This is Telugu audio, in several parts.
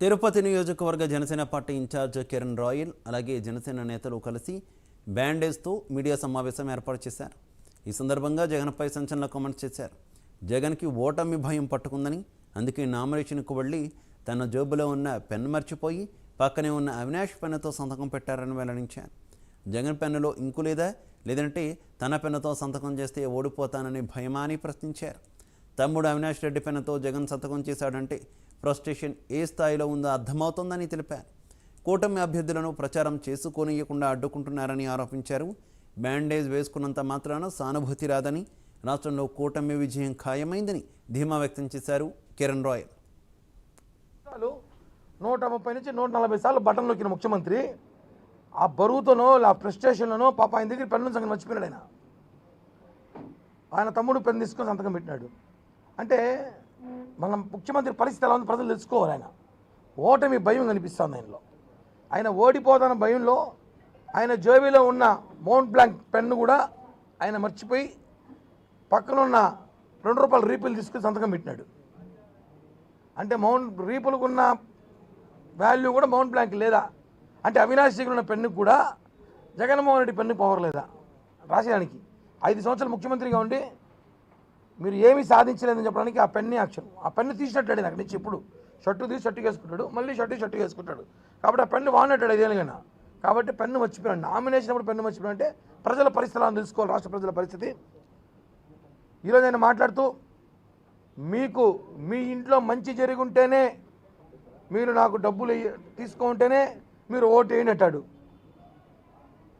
తిరుపతి నియోజకవర్గ జనసేన పార్టీ ఇన్ఛార్జ్ కిరణ్ రాయల్ అలాగే జనసేన నేతలు కలిసి బ్యాండేజ్తో మీడియా సమావేశం ఏర్పాటు చేశారు. ఈ సందర్భంగా జగన్పై సంచలన కామెంట్స్ చేశారు. జగన్కి ఓటమి భయం పట్టుకుందని, అందుకే నామినేషన్కు వెళ్ళి తన జేబులో ఉన్న పెన్ మర్చిపోయి పక్కనే ఉన్న అవినాష్ పెన్నుతో సంతకం పెట్టారని వెల్లడించారు. జగన్ పెన్నులో ఇంకు లేదంటే తన పెన్నుతో సంతకం చేస్తే ఓడిపోతానని భయమా అని ప్రశ్నించారు. తమ్ముడు అవినాష్ రెడ్డి పెన్నుతో జగన్ సంతకం చేశాడంటే ఫ్రస్ట్రేషన్ ఏ స్థాయిలో ఉందో అర్థమవుతోందని తెలిపారు. కూటమి అభ్యర్థులను ప్రచారం చేసుకోనియకుండా అడ్డుకుంటున్నారని ఆరోపించారు. బ్యాండేజ్ వేసుకున్నంత మాత్రాన సానుభూతి రాదని, రాష్ట్రంలో కూటమి విజయం ఖాయమైందని ధీమా వ్యక్తం చేశారు కిరణ్ రాయల్. 130 నుంచి 140 సార్లు బటన్ నొక్కిన ముఖ్యమంత్రి ఆ బరువుతోనో ఆ ఫ్రస్ట్రేషన్లోనో పాప ఆయన దగ్గర పెన్ను సంగతి మర్చిపోయినాడు. ఆయన తమ్ముడు పెన్ను తీసుకొని సంతకం పెట్టినాడు. అంటే మనం ముఖ్యమంత్రి పరిస్థితి ఎలా ఉంది ప్రజలు తెలుసుకోవాలి. ఆయన ఓటమి భయం కనిపిస్తుంది ఆయనలో. ఆయన ఓడిపోతున్న భయంలో ఆయన జేబులో ఉన్న మౌంట్ బ్లాంక్ పెన్ను కూడా ఆయన మర్చిపోయి పక్కనున్న ₹2 రీపులు తీసుకుని సంతకం పెట్టినాడు. అంటే రీపులకున్న వాల్యూ కూడా మౌంట్ బ్లాంక్ లేదా? అంటే అవినాష్ దగ్గర ఉన్న పెన్నుకు కూడా జగన్మోహన్ రెడ్డి పెన్ను పవర్ లేదా రాసేయడానికి? 5 సంవత్సరాలు ముఖ్యమంత్రిగా ఉండి మీరు ఏమీ సాధించలేదని చెప్పడానికి ఆ పెన్నే అక్షరం. ఆ పెన్ను తీసినట్టాడు అక్కడి నుంచి. ఇప్పుడు షర్టు తీసి షర్టు వేసుకుంటాడు, మళ్ళీ షర్టు వేసుకుంటాడు. కాబట్టి ఆ పెన్ను వాడినట్టాడు 5 ఏళ్ళుగా. కాబట్టి పెన్ను మర్చిపోయాడు. నామినేషన్ అప్పుడు పెన్ను మర్చిపోయాడు. అంటే ప్రజల పరిస్థితులను తెలుసుకోవాలి, రాష్ట్ర ప్రజల పరిస్థితి. ఈరోజు ఆయన మాట్లాడుతూ మీకు మీ ఇంట్లో మంచి జరిగి ఉంటేనే, మీరు నాకు డబ్బులు తీసుకుంటేనే మీరు ఓటు వేయండి అంటాడు.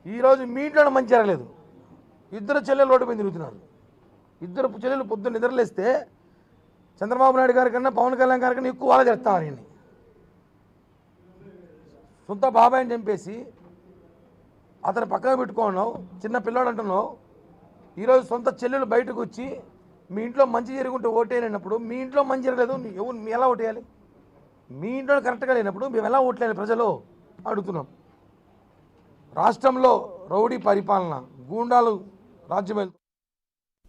ఈరోజు మీ ఇంట్లో మంచి జరగలేదు. 2 చెల్లెలు రోడ్డు మీద తిరుగుతున్నారు. 2 చెల్లెలు పొద్దున్న నిద్రలేస్తే చంద్రబాబు నాయుడు గారి కన్నా పవన్ కళ్యాణ్ గారి కన్నా ఎక్కువ వాళ్ళ చేస్తారు. ఆయన్ని సొంత బాబాయిని చంపేసి అతను పక్కన పెట్టుకున్నావు, చిన్న పిల్లాడు అంటున్నావు. ఈరోజు సొంత చెల్లెలు బయటకు వచ్చి మీ ఇంట్లో మంచి జరుగుంటే ఓటేయనప్పుడు, మీ ఇంట్లో మంచి జరగలేదు, మీ ఎలా ఓటేయాలి? మీ ఇంట్లో కరెక్ట్గా లేనప్పుడు మేము ఎలా ఓట్లేయాలి ప్రజలు అడుగుతున్నాం. రాష్ట్రంలో రౌడీ పరిపాలన, గూండాలు రాజ్యం